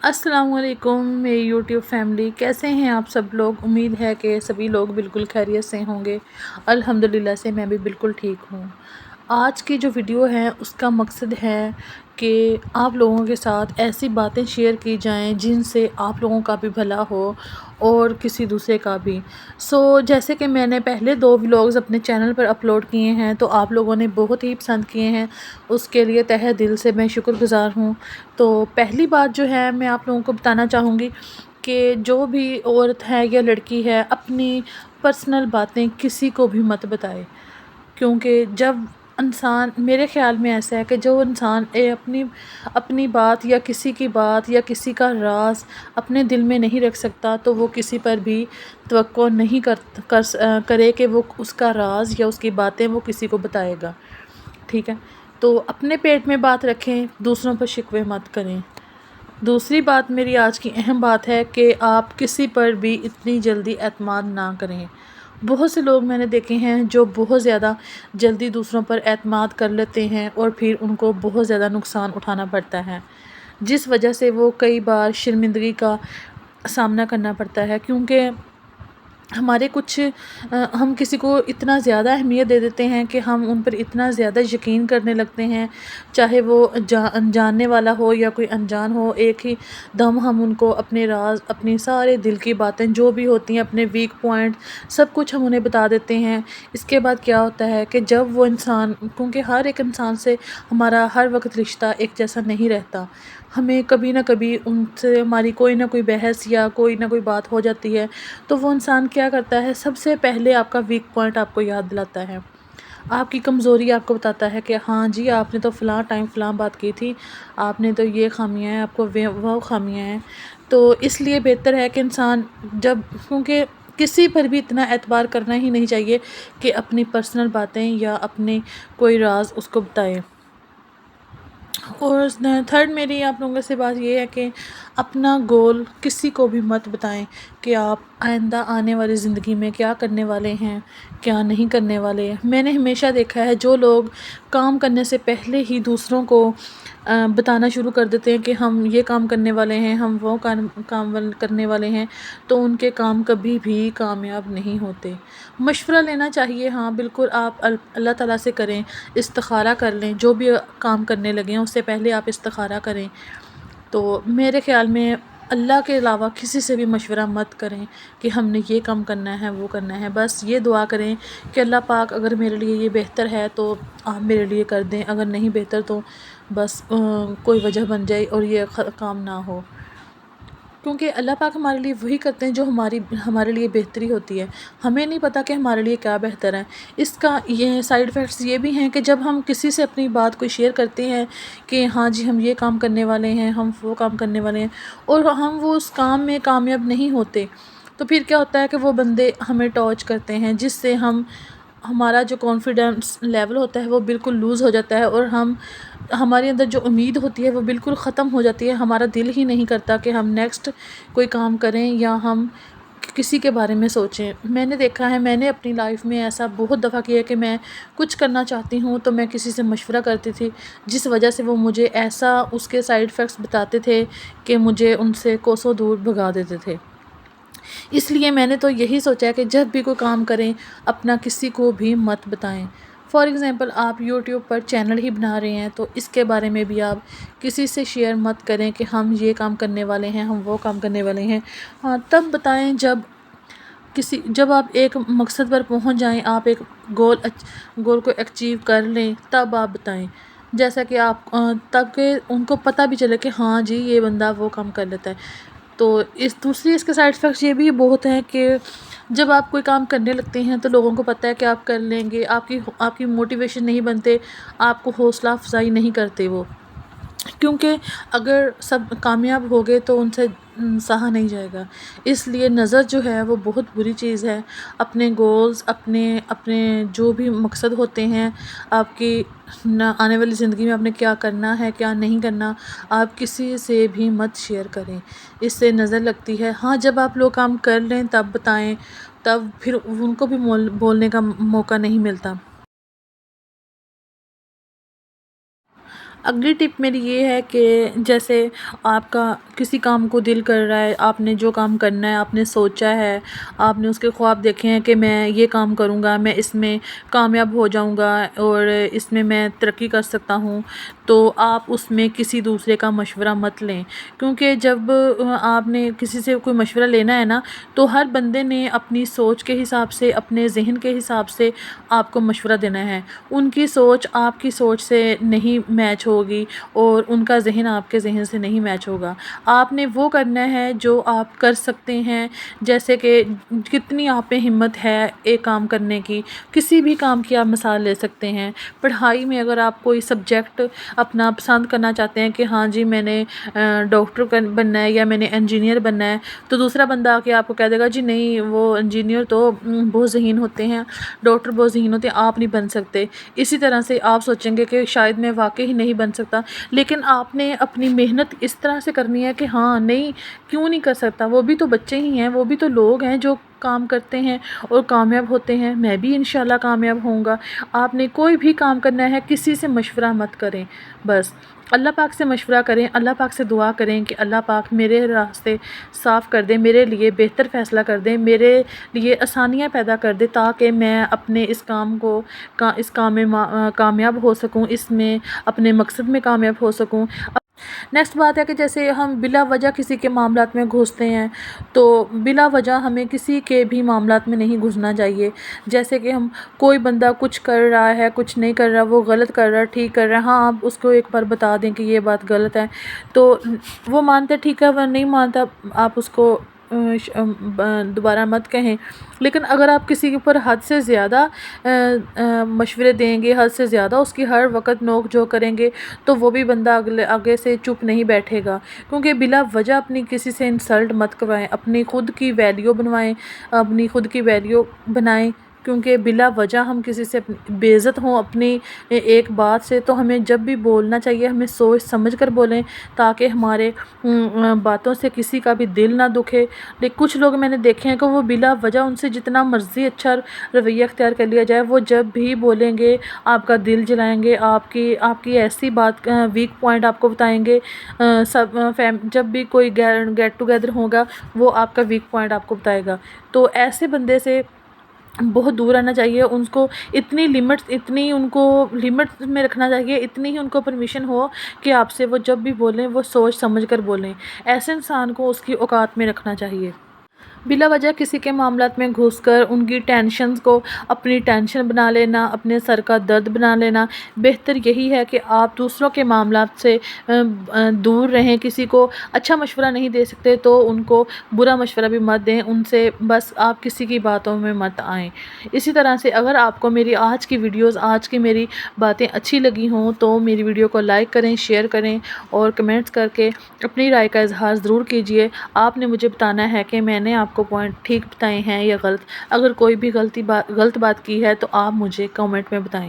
السلام علیکم میری یوٹیوب فیملی، کیسے ہیں آپ سب لوگ؟ امید ہے کہ سبھی لوگ بالکل خیریت سے ہوں گے۔ الحمدللہ سے میں بھی بالکل ٹھیک ہوں۔ آج کی جو ویڈیو ہے اس کا مقصد ہے کہ آپ لوگوں کے ساتھ ایسی باتیں شیئر کی جائیں جن سے آپ لوگوں کا بھی بھلا ہو اور کسی دوسرے کا بھی۔ جیسے کہ میں نے پہلے 2 ولاگز اپنے چینل پر اپلوڈ کیے ہیں تو آپ لوگوں نے بہت ہی پسند کیے ہیں، اس کے لیے تہہ دل سے میں شکر گزار ہوں۔ تو پہلی بات جو ہے میں آپ لوگوں کو بتانا چاہوں گی کہ جو بھی عورت ہے یا لڑکی ہے اپنی پرسنل باتیں کسی کو بھی مت بتائے، کیونکہ جب انسان، میرے خیال میں ایسا ہے کہ جو انسان اپنی بات یا کسی کی بات یا کسی کا راز اپنے دل میں نہیں رکھ سکتا تو وہ کسی پر بھی توقع نہیں کرے کہ وہ اس کا راز یا اس کی باتیں وہ کسی کو بتائے گا، ٹھیک ہے؟ تو اپنے پیٹ میں بات رکھیں، دوسروں پر شکوے مت کریں۔ دوسری بات، میری آج کی اہم بات ہے کہ آپ کسی پر بھی اتنی جلدی اعتماد نہ کریں۔ بہت سے لوگ میں نے دیکھے ہیں جو بہت زیادہ جلدی دوسروں پر اعتماد کر لیتے ہیں اور پھر ان کو بہت زیادہ نقصان اٹھانا پڑتا ہے، جس وجہ سے وہ کئی بار شرمندگی کا سامنا کرنا پڑتا ہے، کیونکہ ہم کسی کو اتنا زیادہ اہمیت دے دیتے ہیں کہ ہم ان پر اتنا زیادہ یقین کرنے لگتے ہیں، چاہے وہ جاننے والا ہو یا کوئی انجان ہو، ایک ہی دم ہم ان کو اپنے راز، اپنی سارے دل کی باتیں جو بھی ہوتی ہیں، اپنے ویک پوائنٹ سب کچھ ہم انہیں بتا دیتے ہیں۔ اس کے بعد کیا ہوتا ہے کہ جب وہ انسان، کیونکہ ہر ایک انسان سے ہمارا ہر وقت رشتہ ایک جیسا نہیں رہتا، ہمیں کبھی نہ کبھی ان سے ہماری کوئی نہ کوئی بحث یا کوئی نہ کوئی بات ہو جاتی ہے، تو وہ انسان کیا کرتا ہے، سب سے پہلے آپ کا ویک پوائنٹ آپ کو یاد دلاتا ہے، آپ کی کمزوری آپ کو بتاتا ہے کہ ہاں جی، آپ نے تو فلاں ٹائم فلاں بات کی تھی، آپ نے تو یہ خامیاں ہیں، آپ کو وہ خامیاں ہیں۔ تو اس لیے بہتر ہے کہ انسان کیونکہ کسی پر بھی اتنا اعتبار کرنا ہی نہیں چاہیے کہ اپنی پرسنل باتیں یا اپنے کوئی راز اس کو بتائے۔ اور تھرڈ میری آپ لوگوں سے بات یہ ہے کہ اپنا گول کسی کو بھی مت بتائیں کہ آپ آئندہ آنے والی زندگی میں کیا کرنے والے ہیں، کیا نہیں کرنے والے ہیں۔ میں نے ہمیشہ دیکھا ہے جو لوگ کام کرنے سے پہلے ہی دوسروں کو بتانا شروع کر دیتے ہیں کہ ہم یہ کام کرنے والے ہیں، ہم وہ کام کرنے والے ہیں، تو ان کے کام کبھی بھی کامیاب نہیں ہوتے۔ مشورہ لینا چاہیے، ہاں بالکل، آپ اللہ تعالیٰ سے کریں، استخارہ کر لیں، جو بھی کام کرنے لگیں اس سے پہلے آپ استخارہ کریں۔ تو میرے خیال میں اللہ کے علاوہ کسی سے بھی مشورہ مت کریں کہ ہم نے یہ کام کرنا ہے، وہ کرنا ہے۔ بس یہ دعا کریں کہ اللہ پاک اگر میرے لیے یہ بہتر ہے تو آپ میرے لیے کر دیں، اگر نہیں بہتر تو بس کوئی وجہ بن جائے اور یہ کام نہ ہو، کیونکہ اللہ پاک ہمارے لیے وہی کرتے ہیں جو ہمارے لیے بہتری ہوتی ہے۔ ہمیں نہیں پتہ کہ ہمارے لیے کیا بہتر ہے۔ اس کا یہ سائیڈ افیکٹس یہ بھی ہیں کہ جب ہم کسی سے اپنی بات کو شیئر کرتے ہیں کہ ہاں جی ہم یہ کام کرنے والے ہیں، ہم وہ کام کرنے والے ہیں، اور ہم وہ اس کام میں کامیاب نہیں ہوتے، تو پھر کیا ہوتا ہے کہ وہ بندے ہمیں ٹارچ کرتے ہیں، جس سے ہمارا جو کانفیڈنس لیول ہوتا ہے وہ بالکل لوز ہو جاتا ہے، اور ہمارے اندر جو امید ہوتی ہے وہ بالکل ختم ہو جاتی ہے۔ ہمارا دل ہی نہیں کرتا کہ ہم نیکسٹ کوئی کام کریں یا ہم کسی کے بارے میں سوچیں۔ میں نے دیکھا ہے، میں نے اپنی لائف میں ایسا بہت دفعہ کیا کہ میں کچھ کرنا چاہتی ہوں تو میں کسی سے مشورہ کرتی تھی، جس وجہ سے وہ مجھے ایسا اس کے سائیڈ افیکٹس بتاتے تھے کہ مجھے ان سے کوسوں دور بھگا دیتے تھے۔ اس لیے میں نے تو یہی سوچا کہ جب بھی کوئی کام کریں اپنا کسی کو بھی مت بتائیں۔ فار ایگزامپل آپ یوٹیوب پر چینل ہی بنا رہے ہیں تو اس کے بارے میں بھی آپ کسی سے شیئر مت کریں کہ ہم یہ کام کرنے والے ہیں، ہم وہ کام کرنے والے ہیں۔ ہاں تب بتائیں جب آپ ایک مقصد پر پہنچ جائیں، آپ ایک گول کو اچیو کر لیں، تب آپ بتائیں، جیسا کہ آپ تب کہ ان کو پتہ بھی چلے کہ ہاں جی یہ بندہ وہ کام کر لیتا ہے۔ تو اس کے سائیڈ افیکٹس یہ بھی بہت ہیں کہ جب آپ کوئی کام کرنے لگتے ہیں تو لوگوں کو پتہ ہے کہ آپ کر لیں گے، آپ کی موٹیویشن نہیں بنتے، آپ کو حوصلہ افزائی نہیں کرتے وہ، کیونکہ اگر سب کامیاب ہو گئے تو ان سے سہا نہیں جائے گا۔ اس لیے نظر جو ہے وہ بہت بری چیز ہے۔ اپنے گولز، اپنے جو بھی مقصد ہوتے ہیں آپ کی آنے والی زندگی میں، آپ نے کیا کرنا ہے کیا نہیں کرنا، آپ کسی سے بھی مت شیئر کریں، اس سے نظر لگتی ہے۔ ہاں جب آپ لوگ کام کر لیں تب بتائیں، تب پھر ان کو بھی بولنے کا موقع نہیں ملتا۔ اگلی ٹپ میری یہ ہے کہ جیسے آپ کا کسی کام کو دل کر رہا ہے، آپ نے جو کام کرنا ہے آپ نے سوچا ہے، آپ نے اس کے خواب دیکھے ہیں کہ میں یہ کام کروں گا، میں اس میں کامیاب ہو جاؤں گا اور اس میں ترقی کر سکتا ہوں، تو آپ اس میں کسی دوسرے کا مشورہ مت لیں، کیونکہ جب آپ نے کسی سے کوئی مشورہ لینا ہے نا، تو ہر بندے نے اپنی سوچ کے حساب سے، اپنے ذہن کے حساب سے آپ کو مشورہ دینا ہے۔ ان کی سوچ آپ کی سوچ سے نہیں میچ ہوگی اور ان کا ذہن آپ کے ذہن سے نہیں میچ ہوگا۔ آپ نے وہ کرنا ہے جو آپ کر سکتے ہیں، جیسے کہ کتنی آپ میں ہمت ہے ایک کام کرنے کی، کسی بھی کام کی آپ مثال لے سکتے ہیں۔ پڑھائی میں اگر آپ کوئی سبجیکٹ اپنا پسند کرنا چاہتے ہیں کہ ہاں جی میں نے ڈاکٹر بننا ہے یا میں نے انجینئر بننا ہے، تو دوسرا بندہ آ کے آپ کو کہہ دے گا جی نہیں وہ انجینئر تو بہت ذہین ہوتے ہیں، ڈاکٹر بہت ذہین ہوتے ہیں، آپ نہیں بن سکتے۔ اسی طرح سے آپ سوچیں گے کہ شاید میں واقعی نہیں بن سکتا، لیکن آپ نے اپنی محنت اس طرح سے کرنی ہے کہ ہاں نہیں کیوں نہیں کر سکتا، وہ بھی تو بچے ہی ہیں، وہ بھی تو لوگ ہیں جو کام کرتے ہیں اور کامیاب ہوتے ہیں، میں بھی انشاءاللہ کامیاب ہوں گا۔ آپ نے کوئی بھی کام کرنا ہے کسی سے مشورہ مت کریں، بس اللہ پاک سے مشورہ کریں، اللہ پاک سے دعا کریں کہ اللہ پاک میرے راستے صاف کر دے، میرے لیے بہتر فیصلہ کر دیں، میرے لیے آسانیاں پیدا کر دے، تاکہ میں اپنے اس کام میں کامیاب ہو سکوں، اس میں اپنے مقصد میں کامیاب ہو سکوں۔ نیکسٹ بات ہے کہ جیسے ہم بلا وجہ کسی کے معاملات میں گھستے ہیں، تو بلا وجہ ہمیں کسی کے بھی معاملات میں نہیں گھسنا چاہیے۔ جیسے کہ کوئی بندہ کچھ کر رہا ہے، کچھ نہیں کر رہا، وہ غلط کر رہا ہے، ٹھیک کر رہا ہے، ہاں آپ اس کو ایک بار بتا دیں کہ یہ بات غلط ہے، تو وہ مانتا ہے ٹھیک ہے، وہ نہیں مانتا آپ اس کو دوبارہ مت کہیں۔ لیکن اگر آپ کسی کے اوپر حد سے زیادہ مشورے دیں گے، حد سے زیادہ اس کی ہر وقت نوک جھوک کریں گے، تو وہ بھی بندہ آگے سے چپ نہیں بیٹھے گا، کیونکہ بلا وجہ اپنی کسی سے انسلٹ مت کروائیں، اپنی خود کی ویلیو بنوائیں، اپنی خود کی ویلیو بنائیں، کیونکہ بلا وجہ ہم کسی سے بے عزت ہوں اپنی ایک بات سے، تو ہمیں جب بھی بولنا چاہیے ہمیں سوچ سمجھ کر بولیں، تاکہ ہمارے باتوں سے کسی کا بھی دل نہ دکھے۔ لیکن کچھ لوگ میں نے دیکھے ہیں کہ وہ بلا وجہ ان سے جتنا مرضی اچھا رویہ اختیار کر لیا جائے، وہ جب بھی بولیں گے آپ کا دل جلائیں گے، آپ کی ایسی بات ویک پوائنٹ آپ کو بتائیں گے، جب بھی کوئی گیٹ ٹوگیدر ہوگا وہ آپ کا ویک پوائنٹ آپ کو بتائے گا، تو ایسے بندے سے بہت دور رہنا چاہیے۔ ان کو اتنی ان کو لمٹ میں رکھنا چاہیے، اتنی ہی ان کو پرمیشن ہو کہ آپ سے وہ جب بھی بولیں وہ سوچ سمجھ کر بولیں، ایسے انسان کو اس کی اوقات میں رکھنا چاہیے۔ بلا وجہ کسی کے معاملات میں گھس کر ان کی ٹینشنز کو اپنی ٹینشن بنا لینا، اپنے سر کا درد بنا لینا، بہتر یہی ہے کہ آپ دوسروں کے معاملات سے دور رہیں۔ کسی کو اچھا مشورہ نہیں دے سکتے تو ان کو برا مشورہ بھی مت دیں، ان سے بس آپ کسی کی باتوں میں مت آئیں۔ اسی طرح سے اگر آپ کو میری آج کی ویڈیوز، آج کی میری باتیں اچھی لگی ہوں تو میری ویڈیو کو لائک کریں، شیئر کریں اور کمنٹس کر کے اپنی رائے کا اظہار ضرور کیجیے۔ آپ نے مجھے بتانا ہے کہ میں نے آپ کو پوائنٹ ٹھیک بتائے ہیں یا غلط۔ اگر کوئی بھی غلط بات کی ہے تو آپ مجھے کمنٹ میں بتائیں۔